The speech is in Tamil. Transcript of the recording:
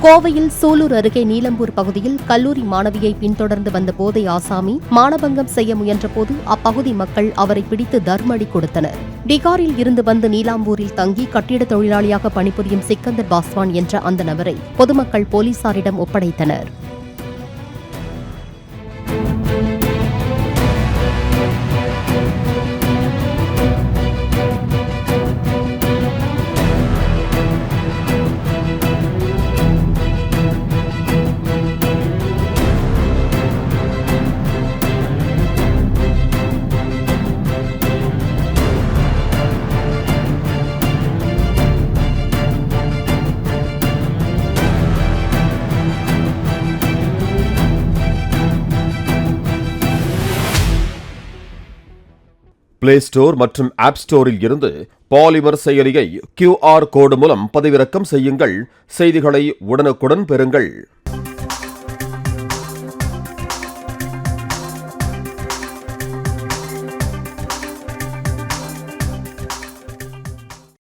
கோவையில் சூலூர் அருகே நீலம்பூர் பகுதியில் கல்லூரி மாணவியை பின்தொடர்ந்து வந்த போதை ஆசாமி மானபங்கம் செய்ய முயன்றபோது அப்பகுதி மக்கள் அவரை பிடித்து தர்மடி கொடுத்தனர். பீகாரில் இருந்து வந்து நீலாம்பூரில் தங்கி கட்டிட தொழிலாளியாக பணிபுரியும் சிக்கந்தர் பாஸ்வான் என்ற அந்த நபரை பொதுமக்கள் போலீசாரிடம் ஒப்படைத்தனர். பிளே ஸ்டோர் மற்றும் ஆப் ஸ்டோரில் இருந்து பாலிமர் செயலியை QR கோடு மூலம் பதிவிறக்கம் செய்யுங்கள். செய்திகளை உடனுக்குடன் பெறுங்கள்.